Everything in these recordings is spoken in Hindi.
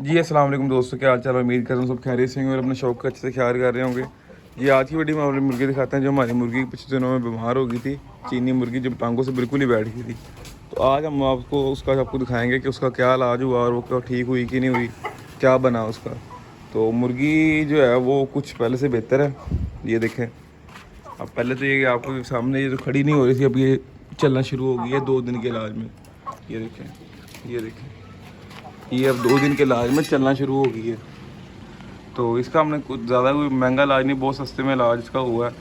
जी अस्सलाम वालेकुम दोस्तों, क्या हाल चाल। उम्मीद करता हूँ सब खैरियत से होंगे और अपने शौक का अच्छे से ख्याल कर रहे होंगे। जी आज की वीडियो में हमारी मुर्गी दिखाते हैं जो हमारी मुर्गी पिछले दिनों में बीमार हो गई थी। चीनी मुर्गी जब टांगों से बिल्कुल ही बैठ गई थी, तो आज हम आपको दिखाएंगे कि उसका क्या इलाज हुआ और वो क्या ठीक हुई कि नहीं हुई, क्या बना उसका। तो मुर्गी जो है वो कुछ पहले से बेहतर है। ये देखें, अब पहले तो ये आपको सामने ये जो खड़ी नहीं हो रही थी, अब ये चलना शुरू हो गई है 2 दिन के इलाज में। ये देखें, ये देखें, ये अब 2 दिन के इलाज में चलना शुरू हो गई है। तो इसका हमने कुछ ज़्यादा कोई महंगा इलाज नहीं, बहुत सस्ते में इलाज इसका हुआ है।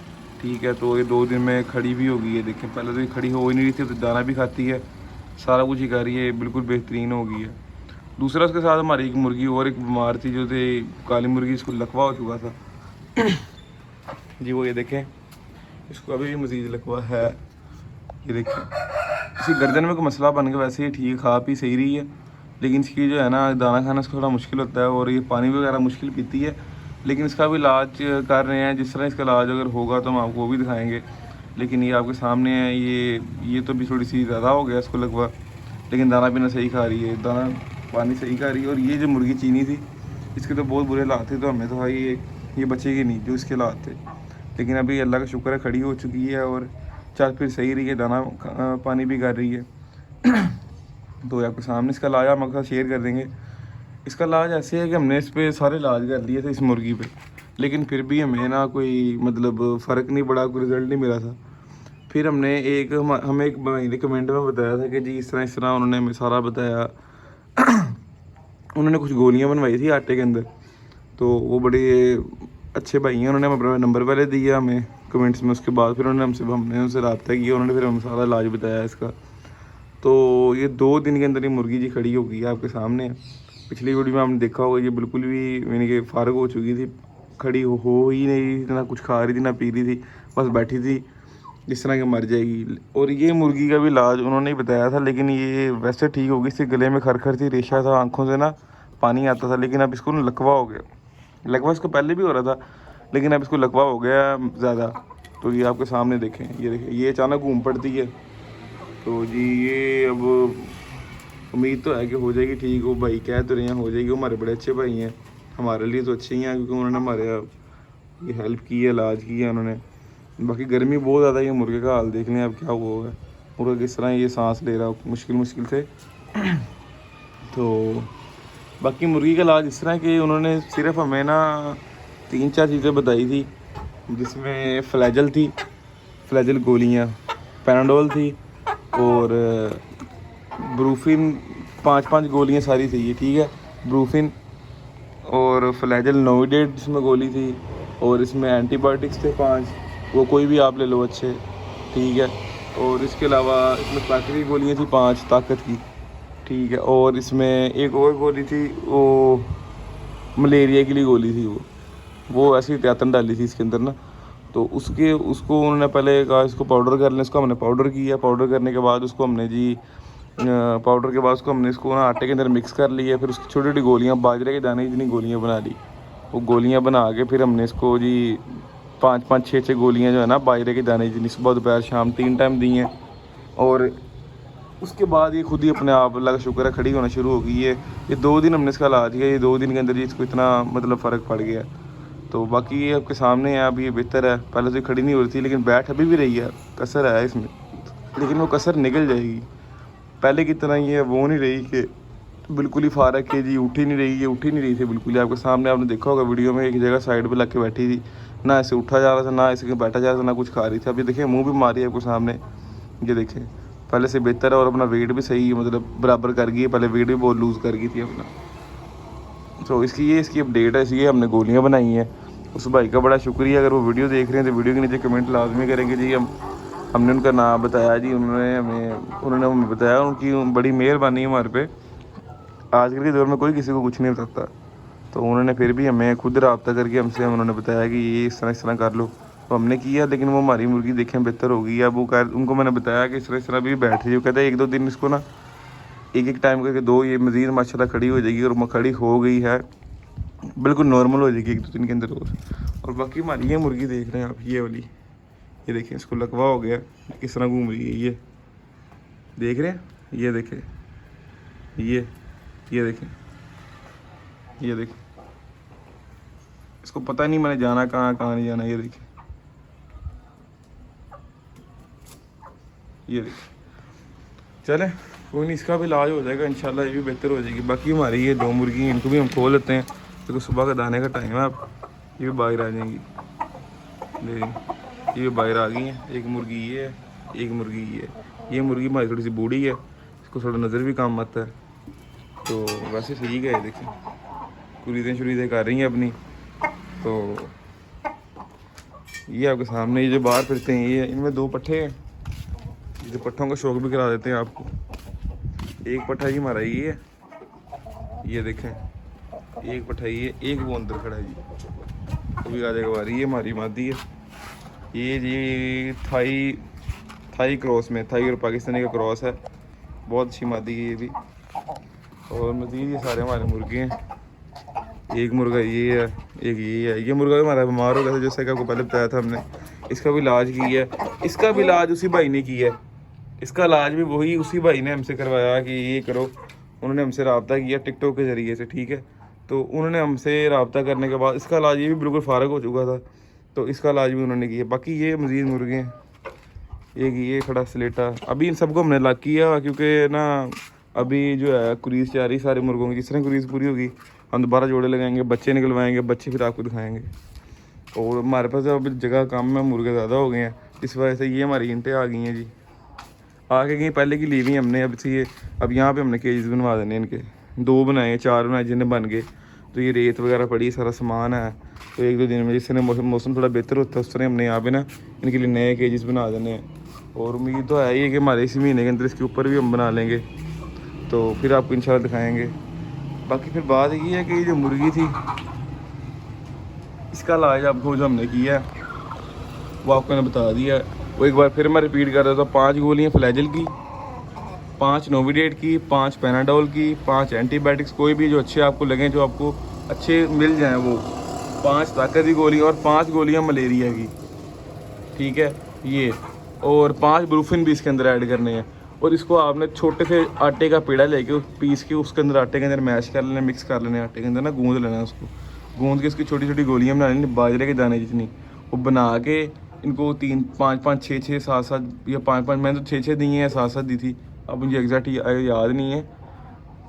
ठीक है, तो ये 2 दिन में खड़ी भी हो गई है। देखें, पहले तो ये खड़ी हो ही नहीं रही थी, तो दाना भी खाती है, सारा कुछ ही कर रही है, बिल्कुल बेहतरीन हो गई है। दूसरा उसके साथ हमारी एक मुर्गी और एक बीमार थी जो थी काली मुर्गी, इसको लकवा हो चुका था। जी वो ये देखें, इसको अभी भी मज़ीद लकवा है। ये देखें, इसकी गर्दन में कोई मसला बन गया, वैसे ही ठीक खा पी सही रही है, लेकिन इसकी जो है ना दाना खाना इसका थोड़ा मुश्किल होता है और ये पानी वगैरह मुश्किल पीती है। लेकिन इसका भी इलाज कर रहे हैं, जिस तरह इसका इलाज अगर होगा तो हम आपको वो भी दिखाएंगे। लेकिन ये आपके सामने है, ये तो भी थोड़ी सी ज़्यादा हो गया इसको लगवा, लेकिन दाना पीना सही खा रही है, दाना पानी सही खा रही है। और ये जो मुर्गी चीनी थी, इसके तो बहुत बुरे हालात थे, तो हमें तो भाई ये बचेगी नहीं जो इसके हालात थे। लेकिन अभी अल्लाह का शुक्र है खड़ी हो चुकी है और चल फिर सही रही है, दाना पानी भी कर रही है। तो आपके सामने इसका इलाज हम आपके साथ शेयर कर देंगे। इसका इलाज ऐसे है कि हमने इस पर सारे इलाज कर लिए थे इस मुर्गी पे, लेकिन फिर भी हमें ना कोई मतलब फ़र्क नहीं पड़ा, कोई रिज़ल्ट नहीं मिला था। फिर हमने हमें एक भाई ने कमेंट में बताया था कि जी इस तरह उन्होंने हमें सारा बताया। उन्होंने कुछ गोलियां बनवाई थी आटे के अंदर, तो वो बड़े अच्छे भाई हैं, उन्होंने अपना नंबर पहले दिया हमें कमेंट्स में, उसके बाद फिर हमने उनसे रब्ता किया, उन्होंने फिर हमें सारा इलाज बताया इसका। तो ये 2 दिन के अंदर ही मुर्गी जी खड़ी हो गई है आपके सामने। पिछली वीडियो में आपने देखा होगा ये बिल्कुल भी यानी कि फारग हो चुकी थी, खड़ी हो ही नहीं रही थी, ना कुछ खा रही थी ना पी रही थी, बस बैठी थी जिस तरह की मर जाएगी। और ये मुर्गी का भी इलाज उन्होंने ही बताया था, लेकिन ये वैसे ठीक हो गई। इसके गले में खरखर थी, रेशा था, आँखों से ना पानी आता था, लेकिन अब इसको ना लकवा हो गया। लकवा इसको पहले भी हो रहा था, लेकिन अब इसको लकवा हो गया ज़्यादा। तो ये आपके सामने देखें, ये देखें, ये अचानक घूम पड़ती है। तो जी ये अब उम्मीद तो है कि हो जाएगी ठीक। वो भाई कह तो रहे हैं हो जाएगी, वो हमारे बड़े अच्छे भाई हैं, हमारे लिए तो अच्छे ही हैं, क्योंकि उन्होंने हमारे ये हेल्प की है, इलाज किया उन्होंने। बाकी गर्मी बहुत ज़्यादा है, मुर्गे का हाल देख लें अब क्या हुआ है, मुर्गा किस तरह ये सांस ले रहा है मुश्किल से। तो बाकी मुर्गी का इलाज इस तरह कि उन्होंने सिर्फ हमें ना 3-4 चीज़ें बताई थी, जिसमें फ्लैजल थी, फ्लैजल गोलियाँ, पैनाडोल थी और ब्रूफिन, 5-5 गोलियाँ सारी थी ये, ठीक है। ब्रूफिन और फ्लैजल नोविडेट जिसमें गोली थी, और इसमें एंटीबायोटिक्स थे 5, वो कोई भी आप ले लो अच्छे, ठीक है। और इसके अलावा इसमें ताकत की गोलियाँ थी 5 ताकत की, ठीक है। और इसमें एक और गोली थी, वो मलेरिया के लिए गोली थी, वो ऐसी एहतियातन डाली थी इसके अंदर ना। तो उसको उन्होंने पहले कहा इसको पाउडर कर लें, इसको हमने पाउडर किया। पाउडर करने के बाद उसको हमने जी पाउडर के बाद उसको हमने इसको ना आटे के अंदर मिक्स कर लिया। फिर उसकी छोटी छोटी गोलियाँ, बाजरे के दाने जितनी गोलियाँ बना ली, वो गोलियाँ बना के फिर हमने इसको जी 5-5, 6-6 गोलियाँ जो है ना बाजरे के दाने जितनी, सुबह दोपहर शाम 3 टाइम दी हैं। और उसके बाद ये खुद ही अपने आप अल्लाह का शुक्र है खड़ी होना शुरू हो गई है। ये 2 दिन हमने इसका इलाज किया, ये 2 दिन के अंदर ही इसको इतना मतलब फ़र्क पड़ गया। तो बाकी ये आपके सामने है, अब ये बेहतर है। पहले तो खड़ी नहीं हो रही थी, लेकिन बैठ अभी भी रही है, कसर है इसमें, लेकिन वो कसर निकल जाएगी। पहले की तरह ये वो नहीं रही कि बिल्कुल ही फारक है जी, उठ ही नहीं रही, ये उठ ही नहीं रही थी बिल्कुल ही। आपके सामने आपने देखा होगा वीडियो में, एक जगह साइड पे लग के बैठी थी, ना ऐसे उठा जा रहा था, ना ऐसे बैठा जा रहा था, ना कुछ खा रही थी। अभी देखिए मुँह भी मारी है आपके सामने, ये देखें पहले से बेहतर है। और अपना वेट भी सही मतलब बराबर कर गई है, पहले वेट भी बहुत लूज़ कर गई थी अपना। तो इसकी अपडेट है, इसलिए हमने गोलियाँ बनाई हैं। उस भाई का बड़ा शुक्रिया, अगर वो वीडियो देख रहे हैं तो वीडियो के नीचे कमेंट लाजमी करेंगे जी। हमने उनका नाम बताया जी, उन्होंने हमें बताया, उनकी बड़ी मेहरबानी है हमारे पे। आजकल के दौर में कोई किसी को कुछ नहीं बताता, तो उन्होंने फिर भी हमें खुद रब्ता करके हमसे उन्होंने बताया कि ये इस तरह कर लो, तो हमने किया। लेकिन वो हमारी मुर्गी देखें बेहतर हो गई है। अब वो उनको मैंने बताया कि इस तरह भी बैठ रही है, वो कहते हैं 1-2 दिन इसको ना एक टाइम करके दो, ये मज़ीद माशाल्लाह खड़ी हो जाएगी। और खड़ी हो गई है, बिल्कुल नॉर्मल हो जाएगी 1-2 दिन के अंदर। और बाकी हमारी ये मुर्गी देख रहे हैं आप, ये वाली, ये देखें इसको लकवा हो गया, किस तरह घूम रही है, ये देख रहे हैं, ये देखें, ये देखें, ये देखिए, इसको पता नहीं मैंने जाना कहाँ कहाँ नहीं जाना। ये देखिए, ये देखिए। चले कोई नहीं, इसका भी इलाज हो जाएगा इंशाल्लाह, ये भी बेहतर हो जाएगी। बाकी हमारी ये 2 मुर्गी हैं, इनको भी हम खोल लेते हैं क्योंकि सुबह का दाने का टाइम है। अब ये भी बाहर आ जाएंगी, ये भी बाहर आ गई हैं। एक मुर्गी ये है, एक मुर्गी ये है। ये मुर्गी हमारी थोड़ी सी बूढ़ी है, इसको थोड़ा नज़र भी काम आता है, तो वैसे ठीक है। देखिए कुरीदें शुरीदें कर रही हैं अपनी। तो ये आपके सामने ये जो बाहर फिरते हैं, ये इनमें 2 पट्ठे हैं। जो पट्ठों का शौक भी करा देते हैं आपको। एक पट्ठा ही हमारा ये है, ये देखें, एक पट्ठा ये, एक वो अंदर खड़ा है जी, अभी आ जाएगा बारी। ये हमारी मादी है, ये जी थाई क्रॉस में, थाई और पाकिस्तानी का क्रॉस है, बहुत अच्छी मादी है ये भी। और मज़ीद ये सारे हमारे मुर्गे हैं। एक मुर्गा ये है, एक ये है। ये मुर्गा भी हमारा बीमार हो गया था, जैसे कि आपको पहले बताया था हमने। इसका भी इलाज किया है, इसका भी इलाज उसी भाई ने किया है। इसका इलाज भी वही उसी भाई ने हमसे करवाया कि ये करो। उन्होंने हमसे रब्ता किया टिकटॉक के ज़रिए से, ठीक है। तो उन्होंने हमसे रब्ता करने के बाद इसका इलाज, ये भी बिल्कुल फ़ारग हो चुका था, तो इसका इलाज भी उन्होंने किया। बाकी ये मज़ीद मुर्गे हैं, एक ये खड़ा स्लेटा। अभी इन सबको हमने लॉक किया क्योंकि ना अभी जो है कुरीज जा रही सारे मुर्गों की। जिस तरह कुरीज पूरी होगी हम दोबारा जोड़े लगाएंगे, बच्चे निकलवाएंगे, बच्चे फिर आपको दिखाएंगे। और हमारे पास अभी जगह कम है, मुर्गे ज़्यादा हो गए हैं, इस वजह से ये हमारी ईंटें आ गई हैं जी, आके गई पहले की ली हुई हमने। अब से ये अब यहाँ पे हमने केजेस बनवा देने इनके, 2 बनाए 4 बनाए जिन्हें बन गए। तो ये रेत वगैरह पड़ी, सारा सामान है, तो 1-2 दिन में जिस तरह मौसम थोड़ा बेहतर होता है उस तरह हमने यहाँ पे ना इनके लिए नए केजेस बना देने हैं। और उम्मीद तो है ही कि हमारे इसी महीने के अंदर इसके ऊपर भी हम बना लेंगे, तो फिर आपको इंशाल्लाह दिखाएंगे। बाकी फिर बात ये है कि ये जो मुर्गी थी, इसका इलाज आपको जो हमने किया है वो आपको मैंने बता दिया। वो एक बार फिर मैं रिपीट कर रहा था। 5 गोलियाँ फ्लैजल की, 5 नोविडेट की, 5 पैनाडोल की, 5 एंटीबायोटिक्स, कोई भी जो अच्छे आपको लगें, जो आपको अच्छे मिल जाएं वो, 5 ताकत की गोली और 5 गोलियाँ मलेरिया की, ठीक है ये। और 5 ब्रूफिन भी इसके अंदर ऐड करने हैं। और इसको आपने छोटे से आटे का पेड़ा लेके पीस के उसके अंदर आटे के अंदर मैश कर लेना, मिक्स कर लेना, आटे के अंदर ना गूंद लेना, उसको गूंद के इसकी छोटी छोटी गोलियाँ बना लेनी, बाजरे के दाने जितनी, वो बना के इनको 3, 5, 5, 6, 6, 7, 7 या 5, 5, मैंने तो 6, 6 दी हैं या 7, 7 दी थी, अब मुझे एग्जैक्ट याद नहीं है।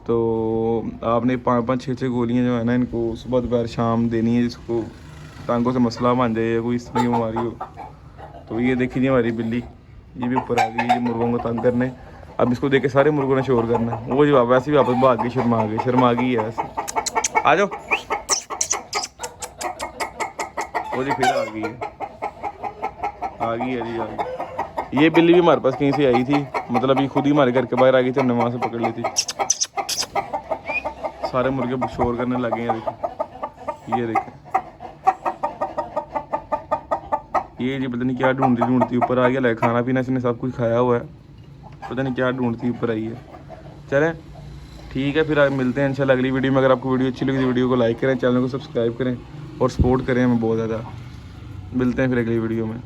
तो आपने 5, 5, 6, 6 गोलियाँ जो है ना इनको सुबह दोपहर शाम देनी है, जिसको टांगों से मसला बन जाए या कोई इस तरह की बीमारी हो। तो ये देखी जी हमारी बिल्ली, ये भी ऊपर आ गई ये मुर्गों को तंग करने। अब इसको देख के सारे मुर्गों ने शोर करना है। वो जो वैसे भी वापस भाग गई, शर्मा गई है वैसे। आ जाओ, वो जी फिर आ गई है, आ गई है जी, आ गई। ये बिल्ली भी हमारे पास कहीं से आई थी, मतलब ये खुद ही हमारे घर के बाहर आ गई थी, हमने वहाँ से पकड़ ली थी। सारे मुर्गे शोर करने लगे हैं, देखिए ये देखें, ये जी पता नहीं क्या ढूंढती ऊपर आ गया। लगे खाना पीना इसने सब कुछ खाया हुआ है, पता नहीं क्या ढूंढती ऊपर आई है। चलें ठीक है, फिर आज मिलते हैं इंशाल्लाह अगली वीडियो में। अगर आपको वीडियो अच्छी लगी तो वीडियो को लाइक करें, चैनल को सब्सक्राइब करें और सपोर्ट करें हमें बहुत ज़्यादा। मिलते हैं फिर अगली वीडियो में।